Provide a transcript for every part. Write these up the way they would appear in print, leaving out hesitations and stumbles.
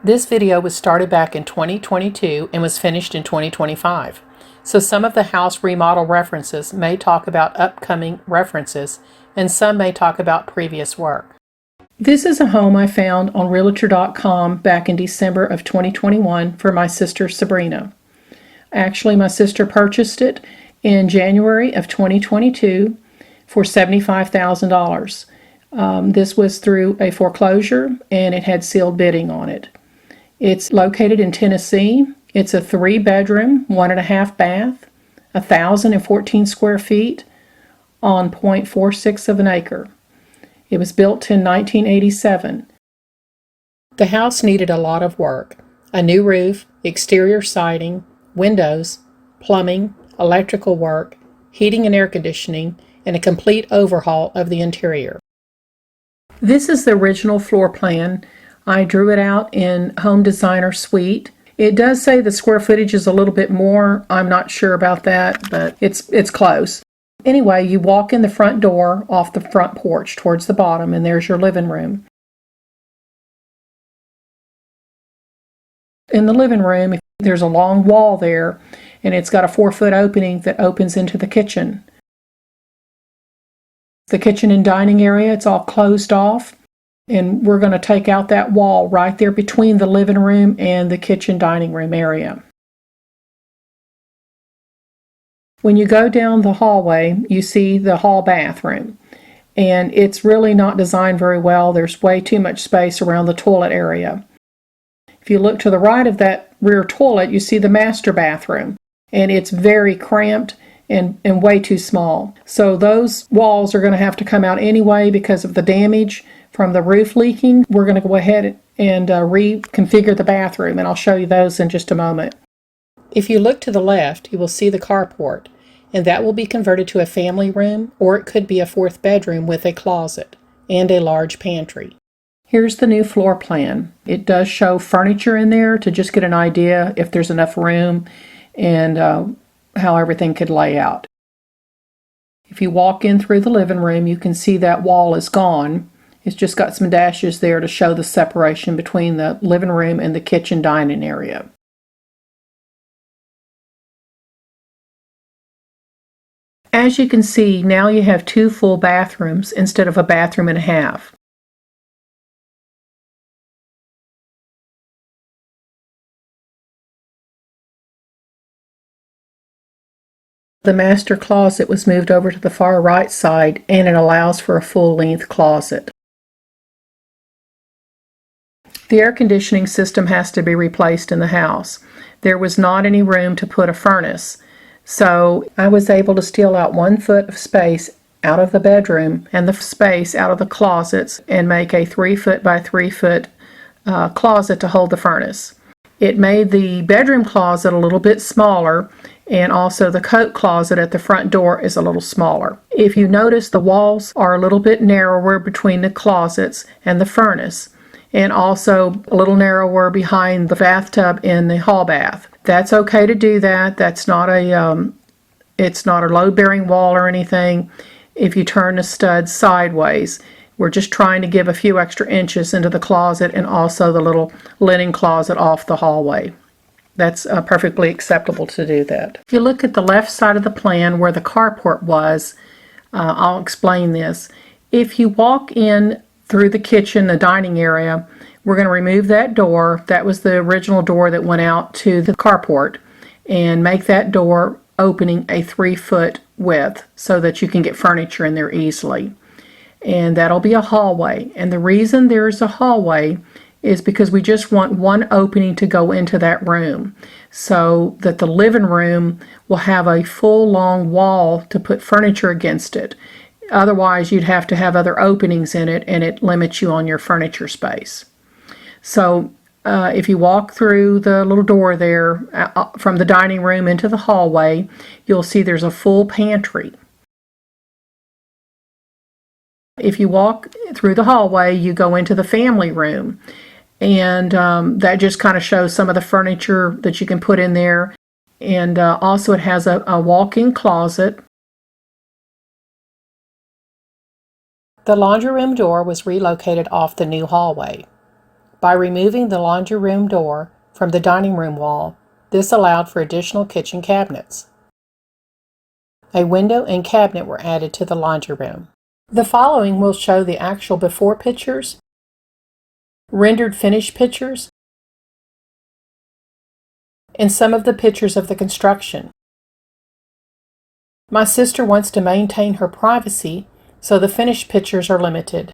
This video was started back in 2022 and was finished in 2025. So some of the house remodel references may talk about upcoming references and some may talk about previous work. This is a home I found on Realtor.com back in December of 2021 for my sister Sabrina. Actually, my sister purchased it in January of 2022 for $75,000. This was through a foreclosure and it had sealed bidding on it. It's located in Tennessee. It's a 3-bedroom, 1.5 bath, 1,014 square feet on 0.46 of an acre. It was built in 1987. The house needed a lot of work. A new roof, exterior siding, windows, plumbing, electrical work, heating and air conditioning, and a complete overhaul of the interior. This is the original floor plan. I drew it out in Home Designer Suite. It does say the square footage is a little bit more. I'm not sure about that, but it's close. Anyway, you walk in the front door off the front porch towards the bottom, and there's your living room. In the living room, there's a long wall there, and it's got a 4-foot opening that opens into the kitchen. The kitchen and dining area, it's all closed off. And we're going to take out that wall right there between the living room and the kitchen dining room area. When you go down the hallway, you see the hall bathroom. And it's really not designed very well. There's way too much space around the toilet area. If you look to the right of that rear toilet, you see the master bathroom. And it's very cramped and way too small. So those walls are going to have to come out anyway because of the damage from the roof leaking. We're going to go ahead and reconfigure the bathroom, and I'll show you those in just a moment. If you look to the left, you will see the carport, and that will be converted to a family room, or it could be a 4th bedroom with a closet and a large pantry. Here's the new floor plan. It does show furniture in there to just get an idea if there's enough room and how everything could lay out. If you walk in through the living room, you can see that wall is gone. It's just got some dashes there to show the separation between the living room and the kitchen dining area. As you can see, now you have 2 full bathrooms instead of a bathroom and a half. The master closet was moved over to the far right side, and it allows for a full-length closet. The air conditioning system has to be replaced in the house. There was not any room to put a furnace, so I was able to steal out 1 foot of space out of the bedroom and the space out of the closets and make a 3-foot by 3-foot closet to hold the furnace. It made the bedroom closet a little bit smaller, and also the coat closet at the front door is a little smaller. If you notice, the walls are a little bit narrower between the closets and the furnace, and also a little narrower behind the bathtub in the hall bath. That's okay to do that. That's not it's not a load-bearing wall or anything. If you turn the studs sideways, we're just trying to give a few extra inches into the closet and also the little linen closet off the hallway. That's perfectly acceptable to do that. If you look at the left side of the plan where the carport was, I'll explain this. If you walk in through the kitchen, the dining area, we're going to remove that door. That was the original door that went out to the carport, and make that door opening a 3-foot width so that you can get furniture in there easily. And that'll be a hallway. And the reason there's a hallway is because we just want 1 opening to go into that room so that the living room will have a full long wall to put furniture against it. Otherwise, you'd have to have other openings in it, and it limits you on your furniture space. So if you walk through the little door there from the dining room into the hallway, you'll see there's a full pantry. If you walk through the hallway, you go into the family room, and that just kind of shows some of the furniture that you can put in there. And also it has a walk-in closet. The laundry room door was relocated off the new hallway. by removing the laundry room door from the dining room wall. This allowed for additional kitchen cabinets. A window and cabinet were added to the laundry room. The following will show the actual before pictures, rendered finished pictures, and some of the pictures of the construction. My sister wants to maintain her privacy, so the finished pictures are limited.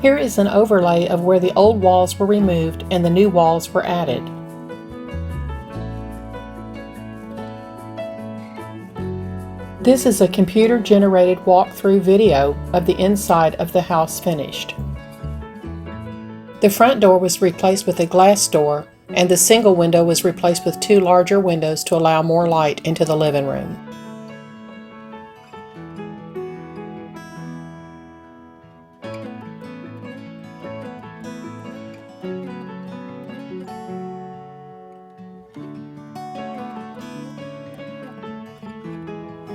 Here is an overlay of where the old walls were removed and the new walls were added. This is a computer-generated walkthrough video of the inside of the house finished. The front door was replaced with a glass door, and the single window was replaced with two larger windows to allow more light into the living room.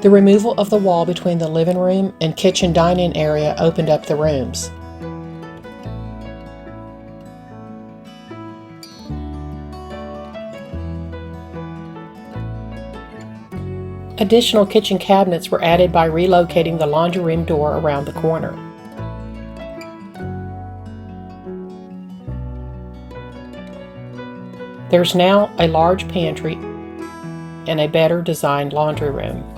The removal of the wall between the living room and kitchen dining area opened up the rooms. Additional kitchen cabinets were added by relocating the laundry room door around the corner. There's now a large pantry and a better designed laundry room.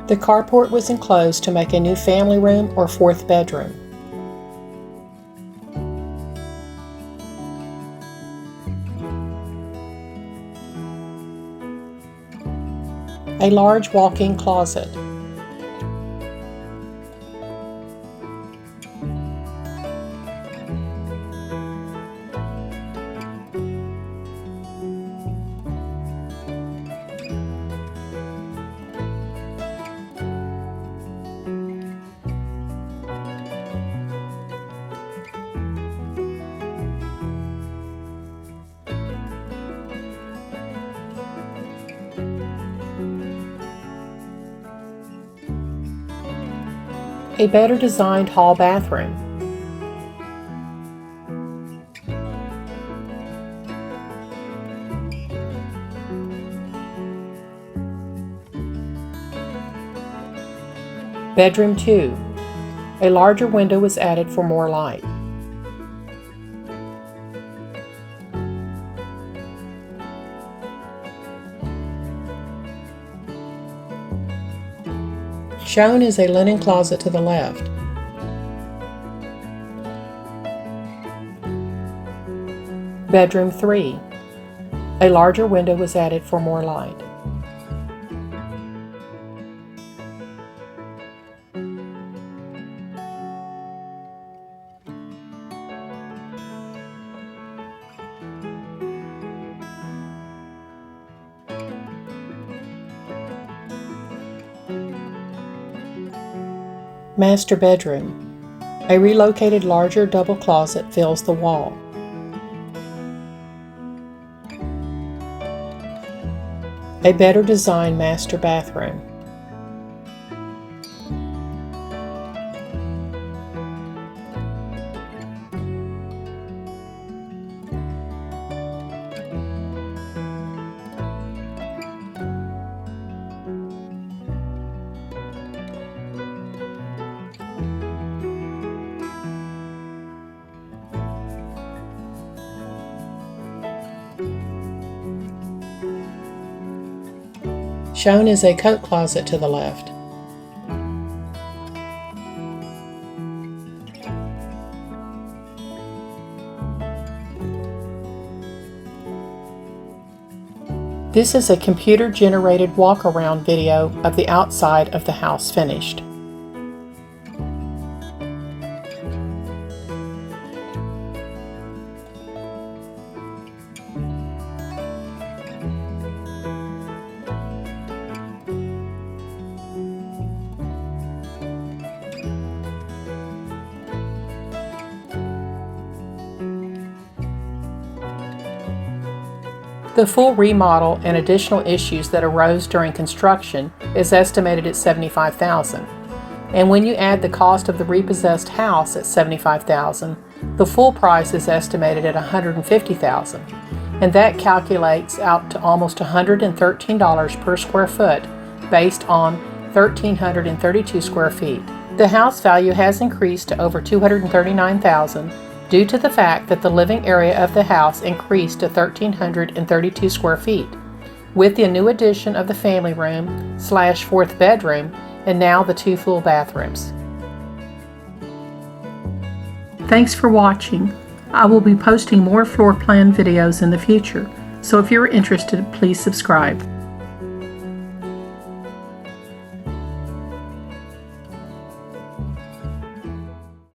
The carport was enclosed to make a new family room or fourth bedroom. A large walk-in closet. A better designed hall bathroom. Bedroom 2. A larger window was added for more light. Shown is a linen closet to the left. Bedroom 3. A larger window was added for more light. Master bedroom. A relocated larger double closet fills the wall. A better designed master bathroom. Shown is a coat closet to the left. This is a computer-generated walk-around video of the outside of the house finished. The full remodel and additional issues that arose during construction is estimated at $75,000. And when you add the cost of the repossessed house at $75,000, the full price is estimated at $150,000. And that calculates out to almost $113 per square foot based on 1,332 square feet. The house value has increased to over $239,000 due to the fact that the living area of the house increased to 1,332 square feet, with the new addition of the family room / fourth bedroom and now the 2 full bathrooms. Thanks for watching. I will be posting more floor plan videos in the future, so if you're interested, please subscribe.